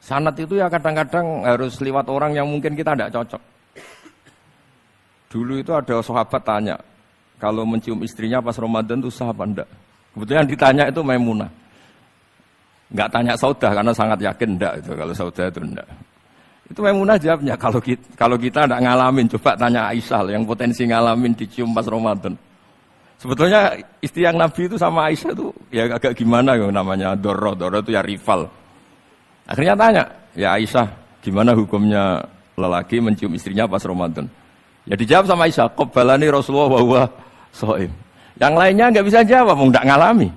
Sanad itu ya kadang-kadang harus lewat orang yang mungkin kita tidak cocok. Dulu itu ada sahabat tanya, kalau mencium istrinya pas Ramadan itu sah apa enggak? Kebetulan ditanya itu Maimunah. Enggak tanya Saudah karena sangat yakin enggak itu, kalau Saudah itu enggak. Itu Maimunah jawabnya, kalau kita enggak ngalamin, coba tanya Aisyah yang potensi ngalamin dicium pas Ramadan. Sebetulnya istri yang Nabi itu sama Aisyah itu ya agak gimana ya namanya, Doro itu ya rival. Akhirnya tanya, ya Aisyah, gimana hukumnya lelaki mencium istrinya pas Ramadan? Ya dijawab sama Aisyah, qabbalani Rasulullah wa huwa shaim. Yang lainnya enggak bisa jawab, enggak ngalami.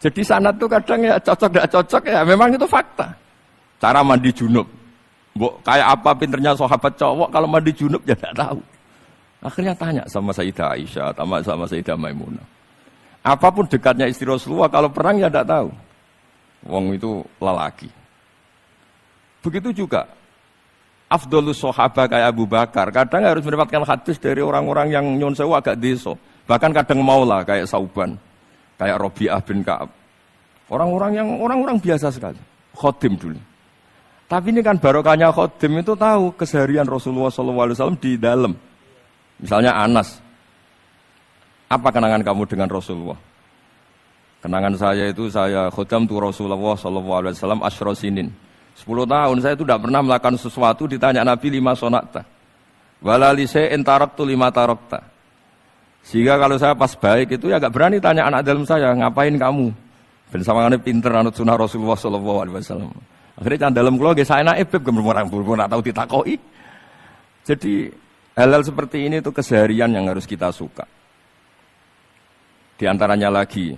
Jadi sanad itu kadang ya cocok enggak cocok ya memang itu fakta. Cara mandi junub. Mbok kayak apa pinternya sahabat cowok kalau mandi junub ya enggak tahu. Akhirnya tanya sama Sayyidah Aisyah, sama Sayyidah Maimunah. Apapun dekatnya istri Rasulullah kalau perang ya enggak tahu. Wong itu lelaki. Begitu juga afdhalus sahabat kayak Abu Bakar, kadang harus mendapatkan hadis dari orang-orang yang nyun sewu agak deso. Bahkan kadang maula kayak Sauban, kayak Rabi'ah bin Ka'ab. Orang-orang biasa sekali. Khodim dulu. Tapi ini kan barokahnya khodim itu tahu keseharian Rasulullah SAW di dalam. Misalnya Anas. Apa kenangan kamu dengan Rasulullah? Kenangan saya itu saya khodam tu Rasulullah SAW asyra sinin. 10 tahun saya itu tidak pernah melakukan sesuatu ditanya Nabi 5 sonakta. Wala li syai'in taraktu 5 tarakta. Sehingga kalau saya pas baik itu ya agak berani tanya anak dalam saya, ngapain kamu? Ben sawangane pinter anut sunah Rasulullah SAW. Akhirnya can dalam kula nggih saenake beb gemrong ora tau ditakoki. Jadi hal-hal seperti ini itu keseharian yang harus kita suka. Di antaranya lagi,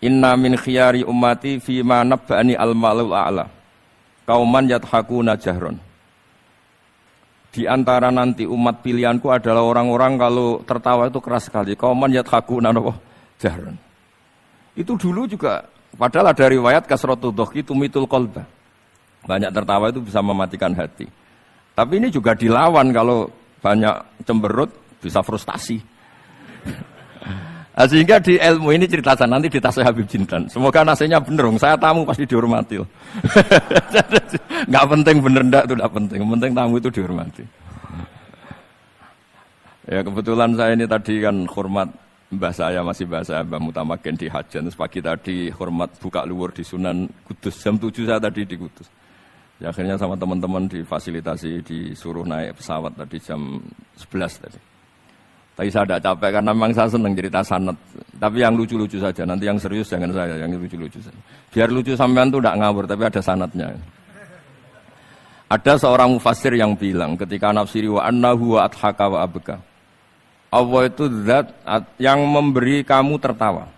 inna min khiyari ummati fima nabba'ani al-malul a'la kauman yathakuna jahron. Di antara nanti umat pilihanku adalah orang-orang kalau tertawa itu keras sekali. Kauman yathakuna jahron. Itu dulu juga padahal ada riwayat kasratu dhahki tumitul qalba. Banyak tertawa itu bisa mematikan hati. Tapi ini juga dilawan kalau banyak cemberut bisa frustasi. Nah, sehingga di ilmu ini cerita saya nanti di tasnya Habib Jintan. Semoga nasinya bener, saya tamu pasti dihormati. Nggak penting bener ndak itu nggak penting. Yang penting tamu itu dihormati. Ya kebetulan saya ini tadi kan hormat mbah saya masih bahasa Mbah Mutamakin di Hajan. Terus pagi tadi hormat buka luar di Sunan Kudus. Jam 7 saya tadi di Kudus. Ya, akhirnya sama teman-teman difasilitasi disuruh naik pesawat tadi jam 11 tadi. Tapi saya tidak capek karena memang saya senang cerita sanad. Tapi yang lucu-lucu saja, nanti yang serius jangan saya, yang lucu-lucu saja. Biar lucu sampean tuh tidak ngawur, tapi ada sanadnya. Ada seorang mufassir yang bilang ketika nafsiri wa annahu wa adhaka wa abka. Allah itu zat yang memberi kamu tertawa.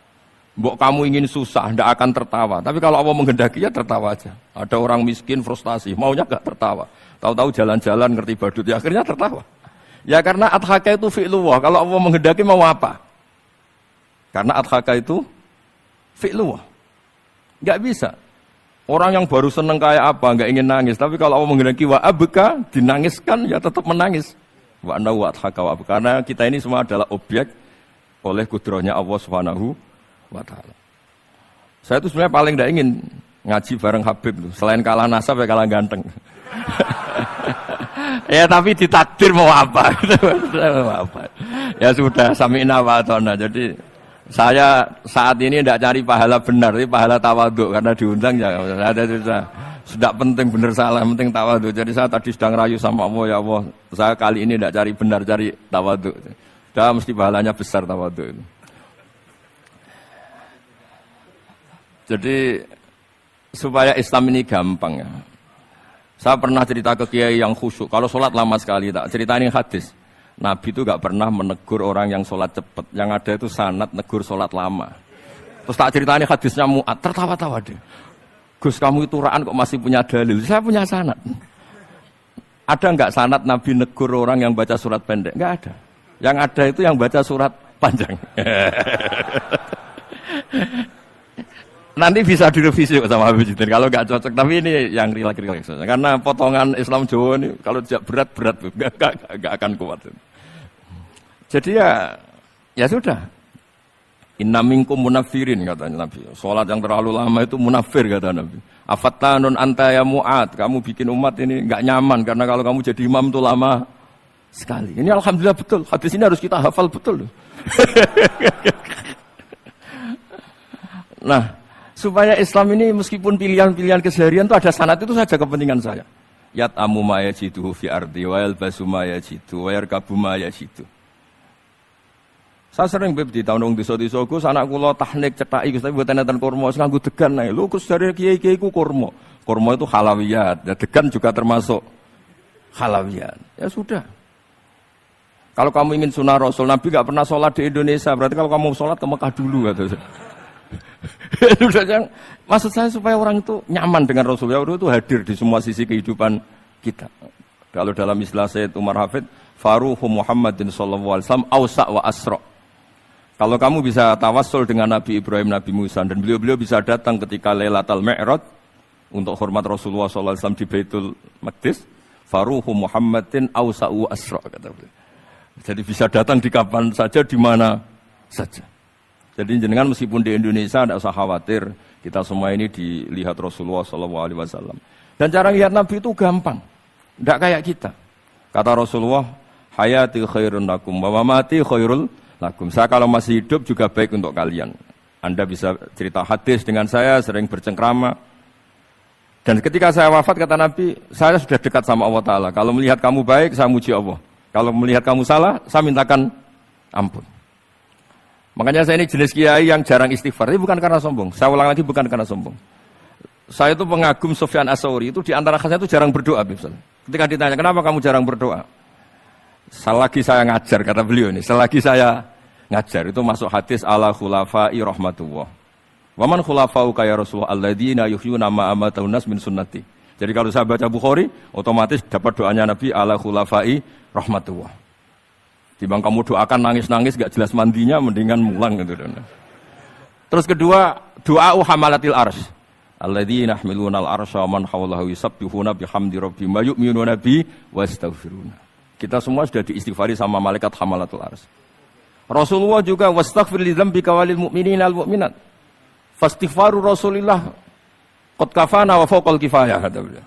Mbok kamu ingin susah, tidak akan tertawa. Tapi kalau Allah menghendaki ya tertawa aja. Ada orang miskin frustasi, maunya gak tertawa. Tahu-tahu jalan-jalan ngerti badut, ya akhirnya tertawa. Ya karena adhaka itu fi'lullah. Kalau Allah menghendaki mau apa? Karena adhaka itu fi'lullah. Gak bisa. Orang yang baru seneng kayak apa, gak ingin nangis. Tapi kalau Allah menghendaki wa abka, dinangiskan ya tetap menangis. Wa anna wa adhaka wa abka. Karena kita ini semua adalah objek oleh kudrahnya Allah Subhanahu wa ta'ala. Saya itu sebenarnya paling gak ingin ngaji bareng Habib tuh. Selain kalah nasab ya kalah ganteng. Ya tapi ditakdir mau apa? Ya sudah sami'na wa ata'na. Jadi saya saat ini tidak cari pahala benar, tapi pahala tawadhu karena diundang ya. Sudah penting benar salah, penting tawadhu. Jadi saya tadi sedang rayu sama Allah, ya Allah, saya kali ini tidak cari benar, cari tawadhu. Sudah mesti pahalanya besar tawadhu itu. Jadi supaya Islam ini gampang ya. Saya pernah cerita ke kiai yang khusyuk. Kalau sholat lama sekali, tak ceritain hadis. Nabi itu gak pernah menegur orang yang sholat cepat. Yang ada itu sanad negur sholat lama. Terus tak ceritain hadisnya Mu'ad, tertawa-tawa deh. Gus kamu itu raan kok masih punya dalil? Saya punya sanad. Ada nggak sanad Nabi negur orang yang baca surat pendek? Nggak ada. Yang ada itu yang baca surat panjang. Nanti bisa direvisi sama Habib Jitin kalau nggak cocok. Tapi ini yang rileks saja. Karena potongan Islam Jawa ini kalau tidak berat nggak akan kuat. Jadi ya sudah. Inna minkum munafirin katanya Nabi. Salat yang terlalu lama itu munafir kata Nabi. Afattanun anta ya Mu'ad, kamu bikin umat ini enggak nyaman karena kalau kamu jadi imam itu lama sekali. Ini alhamdulillah betul. Hadis ini harus kita hafal betul. Nah, supaya Islam ini meskipun pilihan-pilihan keseharian itu ada sanad itu saja kepentingan saya. Yat amu ma yajidu fi ardi wa yalbasu ma yajidu wa yarkabu ma yajidu. Saya sering di tahun wong desa-desa Gus anak kula tahnik cethaki Gus tapi mboten enten kurma sing nganggo degan ae. Lho Gus dari kiai-kiai ku kurma. Kurma itu halawiyat, ya degan juga termasuk halawiyat. Ya sudah. Kalau kamu ingin sunnah Rasul, Nabi enggak pernah sholat di Indonesia, berarti kalau kamu sholat ke Mekah dulu kata. Maksud saya supaya orang itu nyaman dengan Rasulullah itu hadir di semua sisi kehidupan kita. Kalau dalam istilah Sayyid Umar Hafid, Faruhu Muhammadin sallallahu alaihi wasallam awsa' wa asra'. Kalau kamu bisa tawassul dengan Nabi Ibrahim, Nabi Musa, dan beliau-beliau bisa datang ketika Lailatul Mi'raj untuk hormat Rasulullah sallallahu alaihi wasallam di Baitul Maqdis, Faruhu Muhammadin awsa' wa asra' kata beliau. Jadi bisa datang di kapan saja, di mana saja. Jadi jenengan meskipun di Indonesia tidak usah khawatir, kita semua ini dilihat Rasulullah SAW. Dan cara lihat Nabi itu gampang, tidak kayak kita. Kata Rasulullah, hayati khairun lakum, wa mamati khairul lakum. Saya kalau masih hidup juga baik untuk kalian. Anda bisa cerita hadis dengan saya, sering bercengkrama. Dan ketika saya wafat kata Nabi, saya sudah dekat sama Allah Ta'ala. Kalau melihat kamu baik, saya muji Allah. Kalau melihat kamu salah, saya mintakan ampun. Makanya saya ini jenis kiai yang jarang istighfar. Ini bukan karena sombong. Saya ulang lagi bukan karena sombong. Saya itu pengagum Sufyan Ats-Tsauri. Itu di antara khasnya itu jarang berdoa. Ketika ditanya, kenapa kamu jarang berdoa? Selagi saya ngajar, kata beliau ini. Selagi saya ngajar, itu masuk hadis ala khulafa'i rahmatullah. Waman khulafa'u kaya Rasulullah alladzina yuhyuna ma amatun nas min sunnati. Jadi kalau saya baca Bukhari, otomatis dapat doanya Nabi ala khulafa'i rahmatullah. Timbang kamu doakan nangis-nangis gak jelas mandinya, mendingan mulang gitu. Terus kedua, doa hamalatil arsy. Alladzina yahmiluna al-arsya wa man hawlahu yusabbihuna bihamdi rabbihim wa yu'minuna bi wa yastaghfiruna. Kita semua sudah diistighfari sama malaikat hamalatul arsy. Rasulullah juga wastaghfir li dzambika walil mu'minina wal mu'minat. Fastighfaru Rasulillah qad kafana wa fawqal kifayah kata beliau.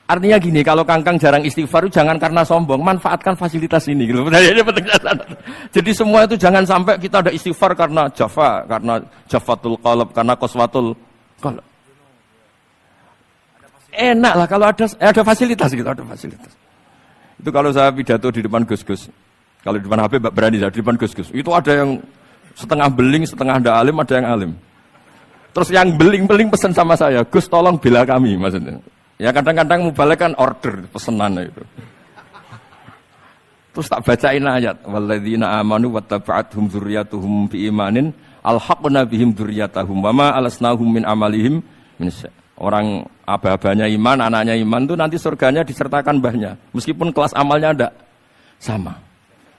Artinya gini, kalau kangkang jarang istighfar itu jangan karena sombong, manfaatkan fasilitas ini. Gitu. Jadi semua itu jangan sampai kita ada istighfar karena jafa, karena jafatul qalb, karena qaswatul qalb. Enak lah kalau ada fasilitas gitu, ada fasilitas. Itu kalau saya pidato di depan Gus-Gus. Kalau di depan Habib berani saya di depan Gus-Gus. Itu ada yang setengah beling, setengah ada alim, ada yang alim. Terus yang beling-beling pesan sama saya, Gus tolong bela kami maksudnya. Ya kadang-kadang mubalek kan order pesanan itu. Terus tak bacain ayat, walladzina amanu wattaba'athum dzurriyyatuhum biimanin alhaqna bihim dzurriyyatahum wama alasnahum min amalihim min syai'. Orang aba-abanya iman, anaknya iman itu nanti surganya disertakan mbahnya, meskipun kelas amalnya ndak sama.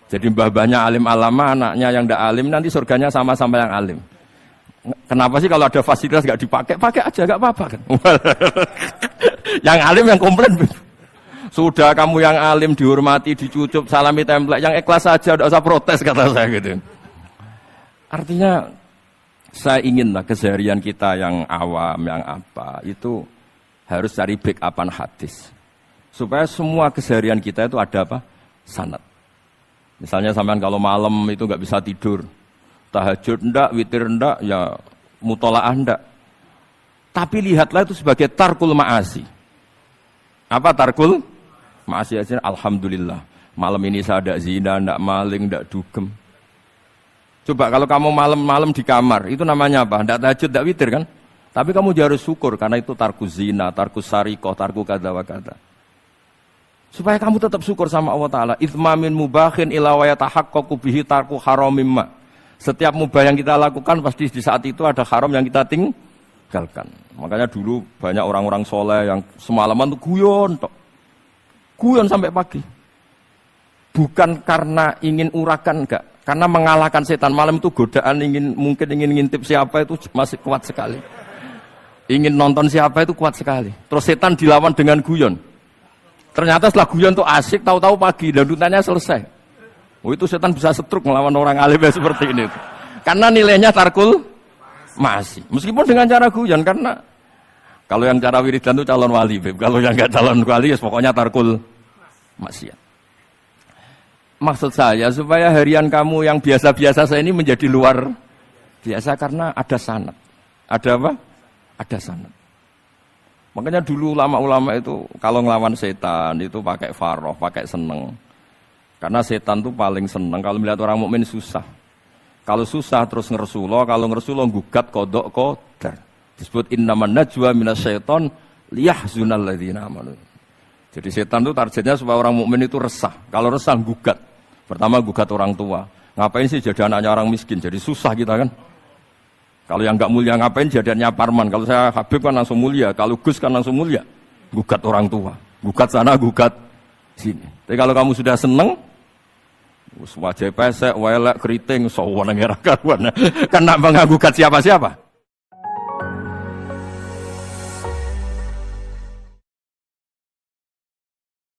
Jadi mbah-mbahnya alim alama, anaknya yang ndak alim nanti surganya sama-sama yang alim. Kenapa sih kalau ada fasilitas nggak dipakai? Pakai aja, nggak apa-apa kan? Yang alim yang komplain. Sudah kamu yang alim dihormati, dicucup, salami template, yang ikhlas saja, tidak usah protes kata saya gitu. Artinya saya inginlah keseharian kita yang awam, yang apa itu harus cari backupan hadis supaya semua keseharian kita itu ada apa? Sanad. Misalnya sampean kalau malam itu nggak bisa tidur. Tahajud ndak, witir ndak, ya mutolaah ndak. Tapi lihatlah itu sebagai tarkul ma'asi. Apa tarkul ma'asi? Alhamdulillah. Malam ini saya ndak zina, ndak maling, ndak dugem. Coba kalau kamu malam-malam di kamar, itu namanya apa? Ndak tahajud, ndak witir kan? Tapi kamu harus syukur karena itu tarku zina, tarku sarikoh, tarku kada wa kada. Supaya kamu tetap syukur sama Allah Ta'ala. Itsmamin mubakhin ila wa yatahaqqaqu bihi tarku haramim ma. Setiap mubah yang kita lakukan pasti di saat itu ada haram yang kita tinggalkan. Makanya dulu banyak orang-orang soleh yang semalaman tuh guyon sampai pagi. Bukan karena ingin urakan enggak, karena mengalahkan setan. Malam itu godaan mungkin ingin ngintip siapa itu masih kuat sekali. Ingin nonton siapa itu kuat sekali. Terus setan dilawan dengan guyon. Ternyata setelah guyon tuh asik, tahu-tahu pagi dan dutannya selesai. Oh itu setan bisa setruk melawan orang alim seperti ini. Karena nilainya tarkul masih. Meskipun dengan cara guyon, karena kalau yang cara wiridan itu calon wali, Beb. Kalau yang enggak calon wali, ya pokoknya tarkul maksiat. Maksud saya supaya harian kamu yang biasa-biasa saya ini menjadi luar biasa karena ada sanad. Ada apa? Ada sanad. Makanya dulu ulama-ulama itu kalau ngelawan setan itu pakai faroh, pakai seneng. Karena setan itu paling seneng kalau melihat orang mukmin susah. Kalau susah terus ngersulo, kalau ngersulo gugat kodok qadar. Disebut innaman najwa minasyaiton liyahzunal ladzina amanu. Jadi setan itu targetnya supaya orang mukmin itu resah. Kalau resah gugat. Pertama gugat orang tua. Ngapain sih jadi anaknya orang miskin? Jadi susah kita kan. Kalau yang enggak mulia ngapain jadiannya Parman? Kalau saya Habib kan langsung mulia. Kalau Gus kan langsung mulia. Gugat orang tua. Gugat sana, gugat sini. Tapi kalau kamu sudah seneng, wajah pesek, welek, keriting, sawan nang era karuan. Kan nak gugat siapa-siapa?